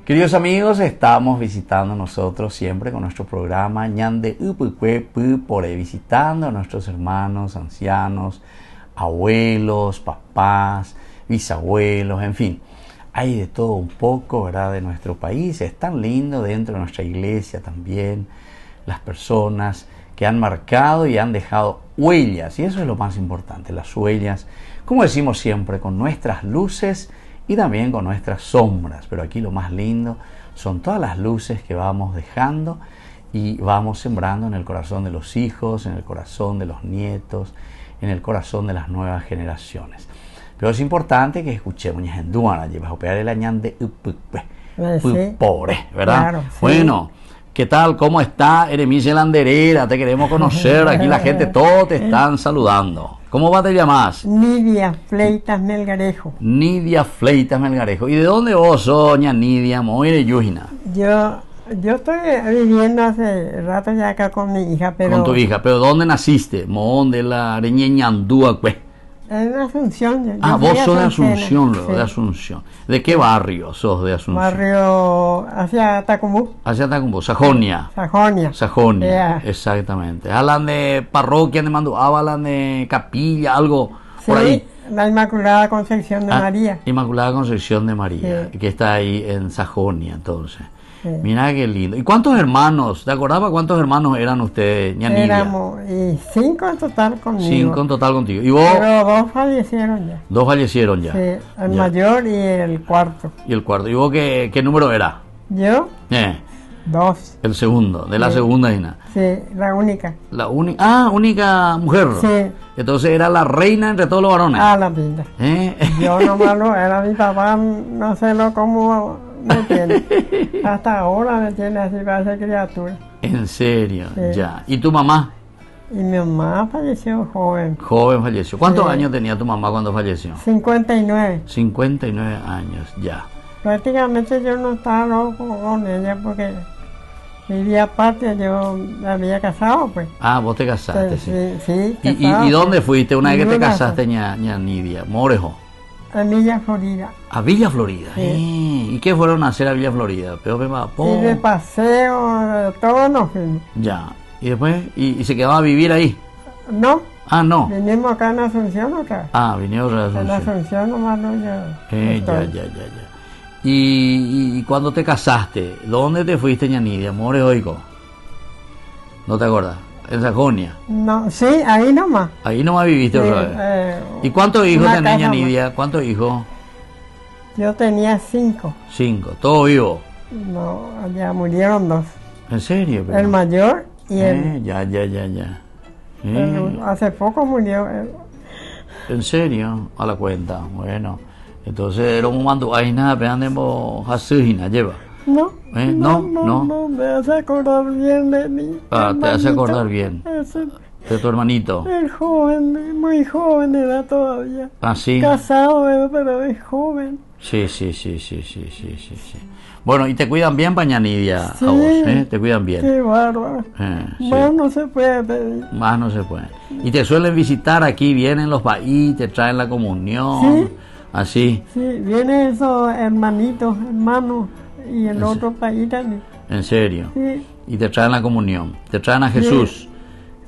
Queridos amigos, estamos visitando nosotros siempre con nuestro programa Ñande Upucuepu, por ahí visitando a nuestros hermanos, ancianos, abuelos, papás, bisabuelos, en fin. Hay de todo un poco, ¿verdad?, de nuestro país. Es tan lindo dentro de nuestra iglesia también, las personas que han marcado y han dejado huellas, y eso es lo más importante, las huellas, como decimos siempre, con nuestras luces y también con nuestras sombras. Pero aquí lo más lindo son todas las luces que vamos dejando y vamos sembrando en el corazón de los hijos, en el corazón de los nietos, en el corazón de las nuevas generaciones. Pero es importante que escuchemos en Duana, llevas a operar el añán de pobre, ¿verdad? Claro, sí. Bueno, ¿qué tal? ¿Cómo está? Eremis Landerera, te queremos conocer. Aquí la gente, todos te están saludando. ¿Cómo va, te llamas? Nidia Fleitas Melgarejo. Nidia Fleitas Melgarejo. ¿Y de dónde vos sos, doña Nidia? Moire Yujina. Yo estoy viviendo hace rato ya acá con mi hija, pero... Con tu hija, pero ¿dónde naciste? Mohón de la Areñeñandúa, pues. En Asunción. Vos sos de Asunción, luego, sí. de Asunción. ¿De qué barrio sos de Asunción? Barrio hacia Tacumbú. Hacia Tacumbú, Sajonia. Sajonia, Yeah. Exactamente. Hablan de parroquia de Mandú, hablan de capilla, algo por ahí. La Inmaculada Concepción de María. Inmaculada Concepción de María, que está ahí en Sajonia, entonces. Mira qué lindo. ¿Y cuántos hermanos? ¿Te acordabas cuántos hermanos eran ustedes, ña Nidia? Éramos 5 en total conmigo. 5 en total contigo. ¿Y vos? Pero 2 fallecieron ya. 2 fallecieron ya. Sí, el Ya. mayor y el cuarto. Y el cuarto. ¿Y vos qué número era? Yo, 2. El segundo, de la segunda Ina. Sí, la única. La única. Única mujer. Sí. Entonces era la reina entre todos los varones. La vida. Yo nomás lo era, mi papá, no sé cómo me tiene. Hasta ahora me tiene así para esa criatura. En serio, Sí. ya. ¿Y tu mamá? Y mi mamá falleció joven. Joven falleció. ¿Cuántos Sí. años tenía tu mamá cuando falleció? 59. 59 años, ya. Prácticamente yo no estaba loco con ella porque vivía aparte, yo me había casado, pues. Vos te casaste, sí. Sí, ¿Y dónde fuiste una vez que te Ninguna, casaste, ña Nidia? Morejo. En Villa Florida. A Villa Florida. Sí. ¿Y qué fueron a hacer a Villa Florida? Y de paseo, todos nos fuimos. Ya. ¿Y después? ¿Y se quedaba a vivir ahí? No, No. vinimos acá en Asunción otra vez. Vinieron a En Asunción. Asunción nomás no yo. estoy. Ya. ¿Y cuando te casaste, dónde te fuiste, ña Nidia? Morejoico. ¿No te acuerdas? En Sajonia. No, sí, ahí nomás. Ahí nomás viviste Sí, otra vez. ¿Y cuántos hijos una tenés, ña casa más. Nidia? ¿Cuántos hijos? Yo tenía 5. 5. ¿Todos vivos? No, ya murieron 2. ¿En serio? Pero? El mayor y el, Ya. hace poco murió. ¿En serio? A la cuenta. Bueno. Entonces era un mando. Ahí nada, pero andemos a lleva. No, No. me hace acordar bien de mí. Te hace acordar bien. Ese, De tu hermanito. el joven, muy joven era todavía. Sí. Casado, pero es joven. Sí. Bueno, ¿y te cuidan bien, paña Nidia? Sí. A vos, ¿Te cuidan bien? Qué bárbaro. Sí. Más no se puede pedir. Más no se puede. ¿Y te suelen visitar aquí? ¿Vienen los país? ¿Te traen la comunión? Sí. Así. Sí, vienen esos hermanitos, hermanos, y el otro país también. ¿En serio? Sí. Y te traen la comunión. Te traen a Jesús.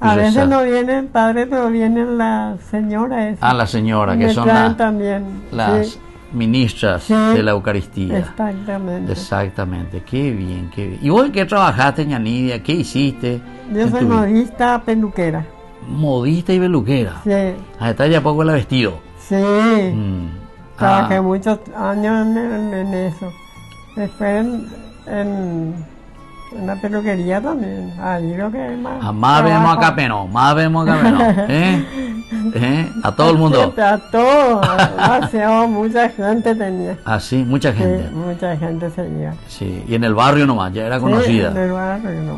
A Y veces rezar. no viene el padre, pero viene la señora esa. La señora, que Me son traen también. las Sí, ministras Sí. de la Eucaristía. exactamente. Exactamente, qué bien. ¿Y vos en qué trabajaste, ña Nidia? ¿Qué hiciste? Yo en soy tu vida? modista peluquera. Modista y peluquera. Sí, Está ya poco el vestido. sí. Mm. Trabajé muchos años en eso. Después en la peluquería también. Ahí lo que es más. Más vemos acá, pero más vemos acá, pero. A todo el mundo. A todos. Demasiado, mucha gente tenía. Así, mucha Sí, gente. mucha gente seguía. Sí, y en el barrio nomás, ya era Sí, conocida. en el barrio, ¿no?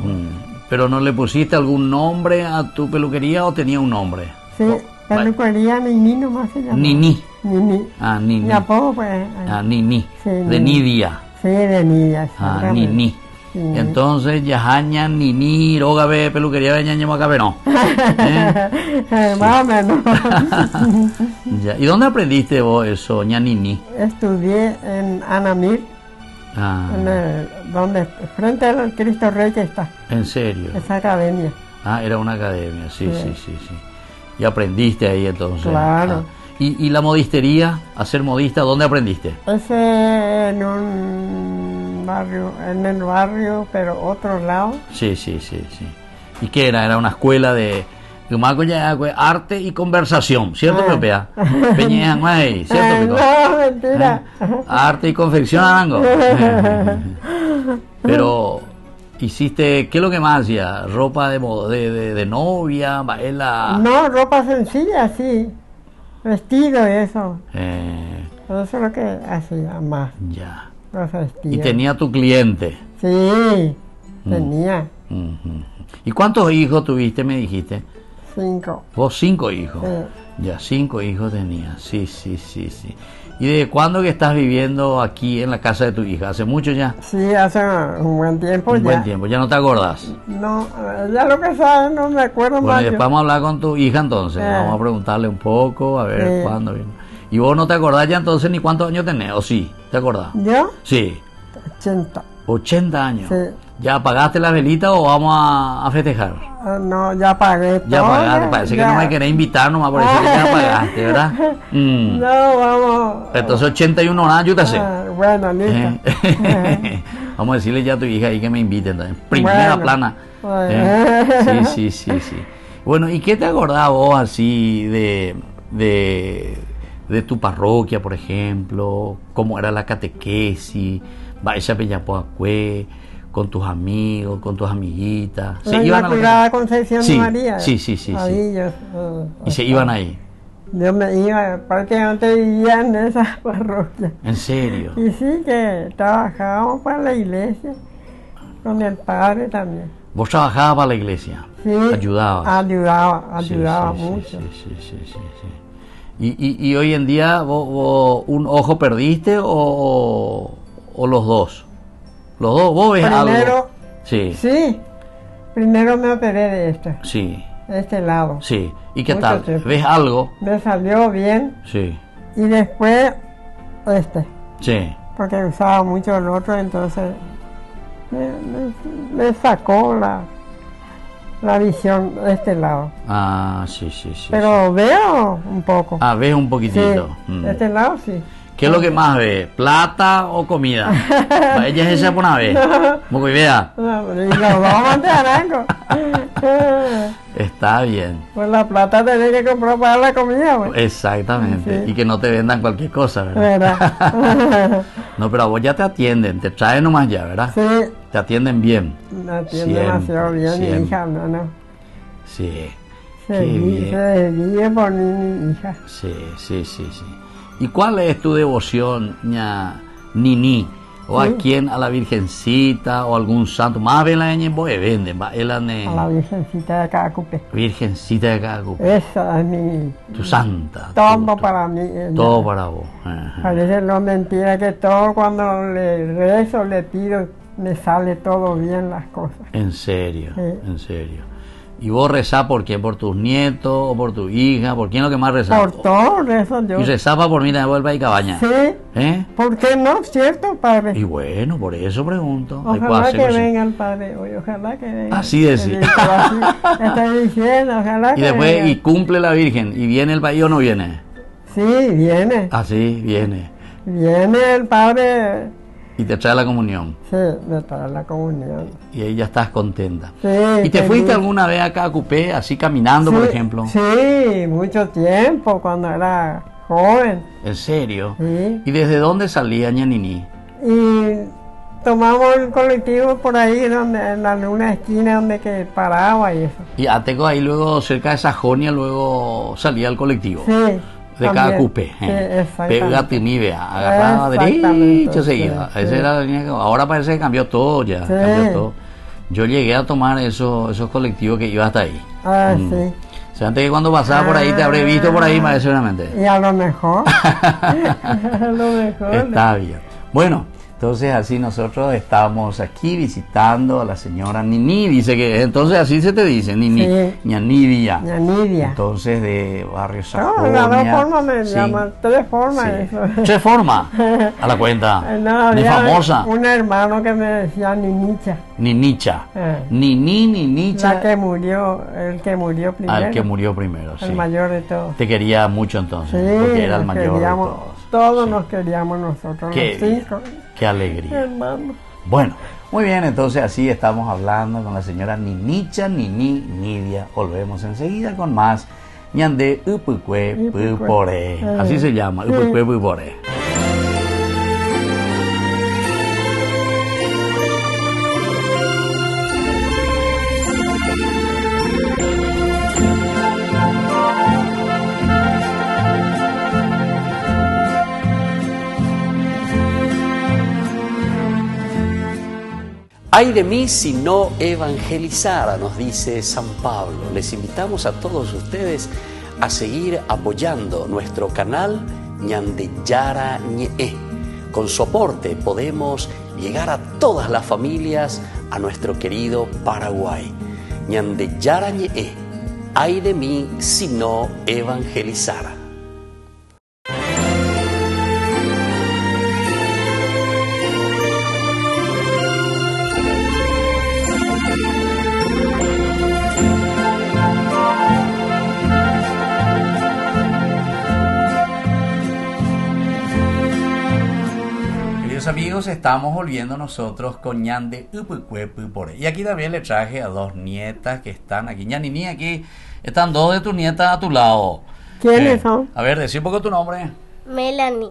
Pero ¿no le pusiste algún nombre a tu peluquería o tenía un nombre? Sí, peluquería Nini nomás se llama. Nini. Nini. Nini. Mi apodo, pues. Nini. Sí, De Nini. Nidia. Sí, de Nidia. exactamente. Nini. Sí. Entonces, Yahaña, Nini, Rogabe, peluquería de Ñaña Macabeno. Más o menos. Ya. ¿Y dónde aprendiste vos eso, Ña Nini? Estudié en Anamir. Ah, donde frente al Cristo Rey que está, ¿en serio? esa academia. Ah, era una academia, sí, Sí. sí, sí, sí. Y aprendiste ahí entonces. Claro. Ah. ¿Y la modistería, a ser modista, dónde aprendiste? Ese en un barrio, en el barrio, pero otro lado. Sí, sí, sí, sí. ¿Y qué era? Era una escuela de arte y conversación, ¿cierto, Peopea? Peñejan, güey, ¿cierto, Pico? No, mentira. Arte y confección, Arango. Pero hiciste, ¿qué es lo que más hacía? ¿Ropa de novia? ¿Baela? No, ropa sencilla, sí. Vestido y eso. Eso es lo que hacía más. Ya. Los Y vestidos. tenía tu cliente. Sí, tenía Ujú. ¿Y cuántos hijos tuviste, me dijiste? 5. Vos 5 hijos. Sí. Ya, 5 hijos tenías. Sí, sí, sí, sí. ¿Y desde cuándo que estás viviendo aquí en la casa de tu hija? ¿Hace mucho ya? Sí, hace un buen tiempo Un ya. buen tiempo. ¿Ya no te acordás? No, ya lo que sabe, no me acuerdo Bueno, más. y después vamos a hablar con tu hija entonces. Vamos a preguntarle un poco, a ver Sí. cuándo vino. ¿Y vos no te acordás ya entonces ni cuántos años tenés? ¿O sí? ¿Te acordás? ¿Yo? Sí. 80. 80 años. Sí. ¿Ya apagaste la velita o vamos a festejar? No, ya pagué Ya todo, pagaste, parece que ya. no me querés invitar nomás por eso que ya pagaste, ¿verdad? Mm. No, vamos. Entonces 81 horas, yo te sé. Bueno, listo. Vamos a decirle ya a tu hija ahí que me invite entonces. Primera Bueno. plana. Bueno. Sí, sí, sí, sí. Bueno, ¿y qué te acordás vos así de tu parroquia, por ejemplo? ¿Cómo era la catequesis? ¿Vais a Peñapoacue? ¿Con tus amigos, con tus amiguitas? La Inmaculada Concepción Sí, de María. sí, sí, sí, Ahí sí. Y se iban ahí. Yo me iba, prácticamente vivía en esa parroquia. ¿En serio? Y sí que trabajábamos para la iglesia, con el padre también. ¿Vos trabajabas para la iglesia? Sí, ¿Ayudabas? Ayudaba Sí, sí, mucho. Sí, sí, sí, sí, sí. ¿Y hoy en día vos un ojo perdiste o los dos? ¿Los dos? ¿Vos ves algo? Primero, Sí, sí, primero me operé de sí, este lado. sí. ¿Y qué Mucho tal? tiempo. ¿Ves algo? Me salió bien Sí, y después sí. porque usaba mucho el otro, entonces me sacó la visión de este lado. Ah, sí, sí, sí. Pero veo un poco. Ah, ves un Sí, poquitito. Mm. de este lado sí. ¿Qué es lo que más ves? ¿Plata o comida? Ella es esa por una vez. Muy vea. No, y nos vamos a Arango. Está bien. Pues la plata tenés que comprar para la comida, pues. Exactamente. Sí. Y que no te vendan cualquier cosa, ¿verdad? ¿Verdad? No, pero a vos ya te atienden, te traen nomás ya, ¿verdad? Sí, Te atienden bien. me atiende Siempre, demasiado bien siempre. mi hija, no. Sí. Se Qué bien. desvive por mi hija. Sí, sí, sí, sí. ¿Y cuál es tu devoción, ña Nini? ¿O a Sí. quién? ¿A la Virgencita o algún santo? Más bien la ña boe venden, va. Él A la Virgencita de Cacupe. Virgencita de Cagu, Esa es mi... tu santa. Todo tu- para mí. Todo para vos. Ajá. Parece no mentira que todo cuando le rezo, le pido, me sale todo bien las cosas. En serio, Sí. en serio. ¿Y vos rezás por quién? ¿Por tus nietos o por tu hija? ¿Por quién es lo que más rezás? Por todo rezo yo. Y rezaba por mí de vuelva y cabaña. Sí, ¿Eh? ¿por qué no? ¿Cierto, padre? Y bueno, por eso pregunto. Hay que Ojalá que hacerlo, sí. venga el padre hoy, ojalá que venga. Así decía. Así estoy diciendo, ojalá Y que después, venga. y cumple la Virgen. ¿Y viene el país o no viene? Sí, viene. Así, viene. Viene el padre, Y te trae la comunión. sí, me trae la comunión. Y ahí ya estás contenta. Sí, ¿Y te feliz. fuiste alguna vez acá a Cupé, así caminando, por Sí, ejemplo? Sí, mucho tiempo, cuando era joven. ¿En serio? Sí. ¿Y desde dónde salía Ñanini? Y tomamos el colectivo por ahí, donde, en una esquina donde que paraba y eso. Y Ateco ahí luego, cerca de Sajonia, luego salía el colectivo. Sí. De cada también. Cupé. Sí, exactamente. Pégate y ni vea. Agarraba Exactamente, derecho, se sí, iba. sí. Esa era la línea que... Ahora parece que cambió todo ya. Sí. Cambió todo. Yo llegué a tomar esos colectivos que iba hasta ahí. Ah, Mm. sí. O sea, antes que cuando pasaba por ahí te habré visto por ahí más seguramente. Y a lo mejor. A lo mejor. Está bien. Bueno, Entonces así nosotros estamos aquí visitando a la señora Nini, dice que entonces así se te dice, Nini, Sí. Ñanidia. Ñanidia. Entonces de Barrio No, de las dos Sajonia. formas me Sí. llaman, tres formas Sí. eso. ¿Qué forma? A la cuenta. No, de había famosa. un hermano que me decía Ninicha, Ninicha. Ninicha. la que murió, el que murió primero, Al que murió primero, el sí. mayor de todos. Te quería mucho entonces, Sí, porque era el nos mayor queríamos, de todos. todos Sí. nos queríamos nosotros, Qué los bien. 5 Qué alegría. hermanos. Bueno, muy bien, entonces así estamos hablando con la señora Ninicha, Nini, Nidia. Volvemos enseguida con más Ñande Upukwe Pupore. Así se llama, Upukwe Pupore. Ay de mí si no evangelizara, nos dice San Pablo. Les invitamos a todos ustedes a seguir apoyando nuestro canal Ñandeyara Ñe'e. Con su aporte podemos llegar a todas las familias a nuestro querido Paraguay. Ñandeyara Ñe'e. Ay de mí si no evangelizara. Amigos, estamos volviendo nosotros con Ñande Upukwe Pupore. Y aquí también le traje a dos nietas que están aquí. Ñanini, aquí están dos de tus nietas a tu lado. ¿Quiénes son? A ver, decí un poco tu nombre. Melanie.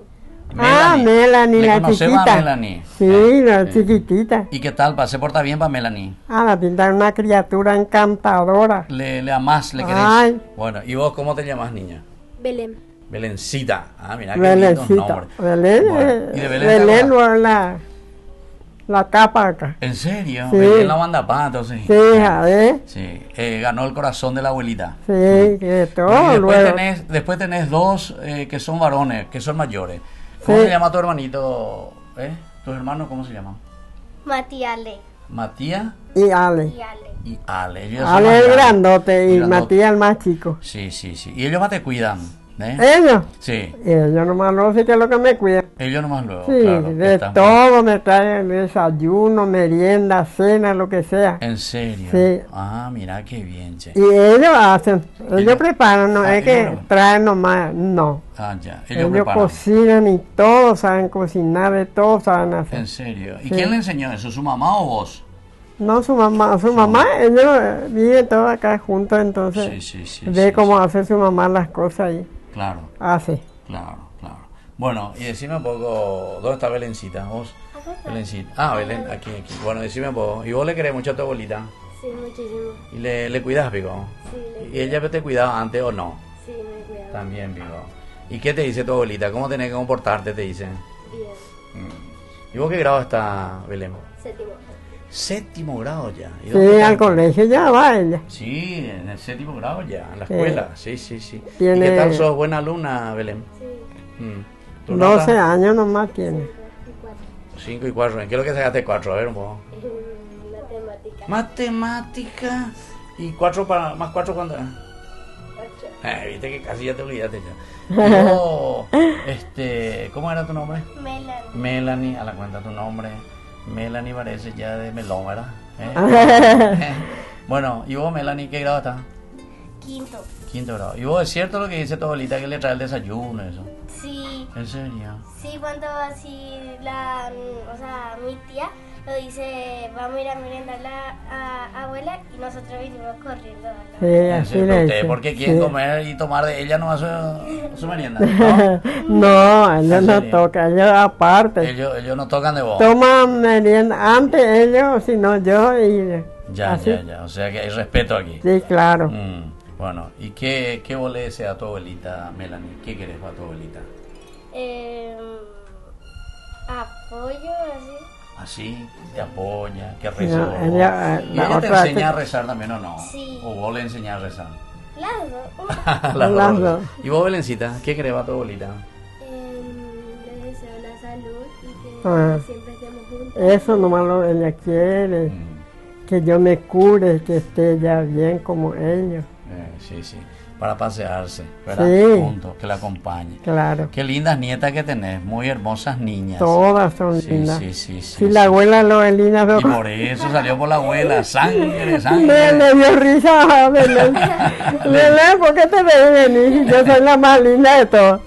Melanie, ¿Le la conocemos chiquita. a Melanie? Sí, la chiquitita. ¿Y qué tal? ¿Se porta bien para Melanie? La pinta es una criatura encantadora. ¿Le amás? ¿Le querés? Ay. Bueno, ¿y vos cómo te llamas, niña? Belén. Belencita. Ah, mira qué lindos Belencita. nombres. Belén, Bueno, ¿y de Belén? Belén no es la capa acá. ¿En serio? Sí. Belén la banda pa, entonces. Sí, hija, Sí, ganó el corazón de la abuelita. Sí, que todo Y luego. después tenés dos que son varones, que son mayores. ¿Cómo Sí. se llama tu hermanito? ¿Tus hermanos cómo se llaman? Matiale. Matías Y Ale. Y Ale. y Ale. Ellos son Ale más el grandes. grandote y Grandote. Matías el más chico. Sí, sí, sí. Y ellos más te cuidan. Ellos, Sí. ellos nomás no sé qué es lo que me cuidan. Ellos nomás luego. Sí, claro, de están- todo me traen desayuno, merienda, cena, lo que sea. ¿En serio? Sí. Ah, mira qué bien, che. Y ellos hacen, ellos preparan, no Ah, es que ellos- traen nomás, no. Ah, ya. Ellos Ellos preparan. cocinan y todos saben cocinar, de todo saben hacer. ¿En serio? ¿Y Sí. quién le enseñó eso? ¿Su mamá o vos? No, su mamá, ellos viven todos acá juntos, entonces Sí, sí, sí. ve sí, cómo sí. hace su mamá las cosas y Claro. hace. Claro, claro. Bueno, y decime un poco, ¿dónde está Belencita? ¿Vos? Acá está. Belencita. Ah, Belén, aquí. Bueno, decime un poco, ¿y vos le querés mucho a tu abuelita? Sí, muchísimo. ¿Y le cuidás, Pico? Sí, ¿Y ella te cuidaba antes o no? Sí, me cuidaba. También, Pico. ¿Y qué te dice tu abuelita? ¿Cómo tenés que comportarte, te dice? Bien. ¿Y vos qué grado está, Belén? Séptimo. Séptimo grado ya. ¿Y Sí, dónde está? al colegio ya va ella. Sí, en el séptimo grado ya, en la Sí. escuela. Sí, sí, sí. ¿Y Tiene- qué tal sos buena alumna, Belén? Sí. ¿Tu 12 nota? años nomás tiene. Y 4. 5 y 4. ¿En qué es lo que sacaste 4? A ver un poco. Matemática. Matemática. ¿Y 4 para más 4 cuánto es? 8. Viste que casi ya te olvidaste ya. Yo, ¿cómo era tu nombre? Melanie. Melanie, a la cuenta tu nombre. Melanie parece ya de melón, ¿verdad? Bueno, ¿y vos, Melanie, qué grado estás? Quinto. Quinto grado. ¿Y vos es cierto lo que dice tu abuelita que le trae el desayuno eso? Sí. ¿En serio? Sí, cuando así mi tía lo dice, vamos a ir a merendar a abuela y nosotros vinimos corriendo. Sí, ¿En así serio? le ¿Ustedes dice. por qué quieren Sí. comer y tomar de ella nomás su merienda? ¿No? No, ellos ¿En no serio? tocan, ellos aparte. Ellos no tocan de vos. Toman merienda antes ellos, sino yo y Ya, así. ya. O sea que hay respeto aquí. Sí, claro. Bueno, ¿y qué vos le deseas a tu abuelita, Melanie? ¿Qué querés para tu abuelita? Apoyo, así. Así, te apoya, que reza. No, vos. ella, ¿Y la ella te otra enseña a que- rezar también o no? Sí. ¿O vos le enseñás a rezar? Las dos. Las Las dos. dos. ¿Y vos, Belencita, qué querés para tu abuelita? Les deseo la salud y que Ah. siempre esté Eso nomás ella quiere, que yo me cure, que esté ya bien como ellos. Sí, sí, para pasearse, ¿verdad? Sí. Juntos, que la acompañe. Claro, Qué lindas nietas que tenés, muy hermosas niñas. todas son Sí, lindas. sí, sí, sí, Si sí. la abuela lo es linda, Y por eso salió por la abuela, sangre, me sangre. dio risa, Belén. Belén, ¿por qué te ves de mí? Yo soy la más linda de todos.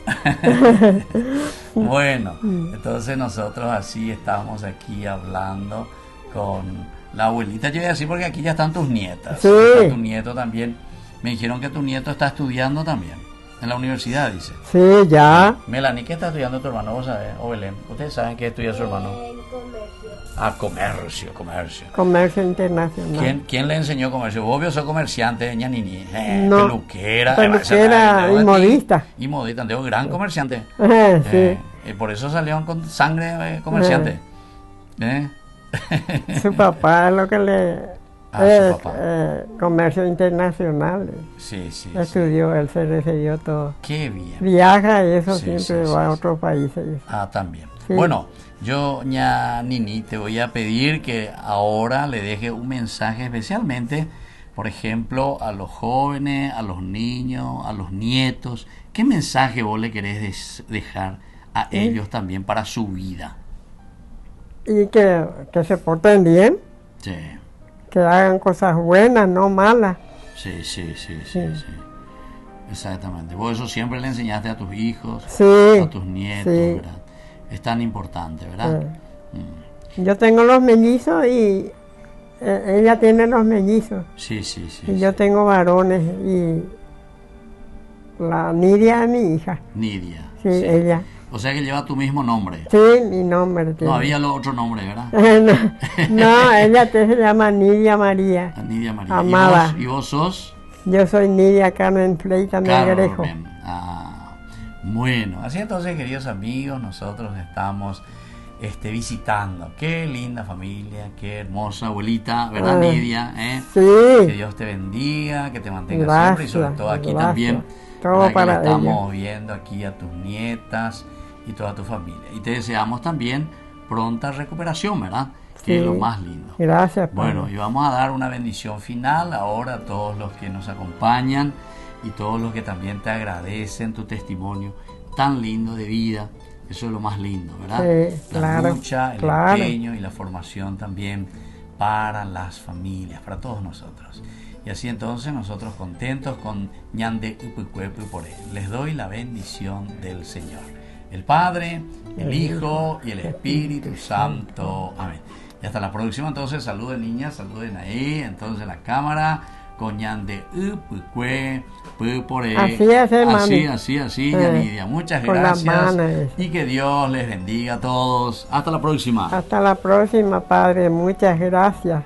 Bueno, entonces nosotros así estamos aquí hablando con la abuelita. Yo voy a decir porque aquí ya están tus nietas. Sí. Está tu nieto también. Me dijeron que tu nieto está estudiando también. En la universidad, dice. Sí, ya. Melanie, ¿qué está estudiando tu hermano? ¿Vos sabés? O Belén. ¿Ustedes saben qué estudia su hermano? En comercio. Ah, comercio, comercio. Comercio internacional. ¿Quién le enseñó comercio? Vos vio sos comerciante, ñanini. No. Peluquera. Peluquera y modista. Y modista, un gran comerciante. Sí. Y por eso salieron con sangre comerciante. Su papá es lo que le... Su papá. Comercio internacional. Sí, sí. Estudió, él se recibió todo. Qué bien. Viaja y eso Sí, siempre sí, va sí, a sí. otros países. También. Sí. Bueno, yo, ña Nini, te voy a pedir que ahora le deje un mensaje especialmente, por ejemplo, a los jóvenes, a los niños, a los nietos. ¿Qué mensaje vos le querés dejar a ellos también para su vida? Y que se porten bien, Sí, que hagan cosas buenas, no malas. sí, sí, sí, sí, sí. Exactamente. Vos eso siempre le enseñaste a tus hijos, Sí, a tus nietos, sí. ¿verdad? Es tan importante, ¿verdad? Yo tengo los mellizos y ella tiene los mellizos. Sí, sí, sí. Y sí. yo tengo varones y la Nidia es mi hija. Nidia. Sí, ella. O sea que lleva tu mismo nombre. Sí, mi nombre tiene. No había otro nombre, ¿verdad? no, ella se llama Nidia María. Nidia María. Amada. ¿Y vos sos? Yo soy Nidia Carmen Fleita Melgarejo. Carmen. Bueno, así entonces, queridos amigos, nosotros estamos visitando. Qué linda familia, qué hermosa abuelita, ¿verdad, Nidia? Que Sí, Dios te bendiga, que te mantenga Gracias, siempre y sobre todo aquí gracias. también. Todo ¿verdad? Que para le estamos ella. viendo aquí a tus nietas y toda tu familia. Y te deseamos también pronta recuperación, ¿verdad? Que es lo Sí. más lindo. Gracias, Padre. Bueno, y vamos a dar una bendición final ahora a todos los que nos acompañan y todos los que también te agradecen tu testimonio tan lindo de vida. Eso es lo más lindo, ¿verdad? Sí, La claro, lucha, el claro. empeño y la formación también para las familias, para todos nosotros. Y así entonces nosotros contentos con Ñande Upucuepu por él. Les doy la bendición del Señor. El Padre, el Hijo y el Espíritu Santo. Amén. Y hasta la próxima. Entonces saluden niñas, saluden ahí. Entonces la cámara con Ñande Upucuepu por él. Así es, mami. Así, Ñanidia. Muchas con las gracias. manos. Y que Dios les bendiga a todos. Hasta la próxima. Hasta la próxima, Padre. Muchas gracias.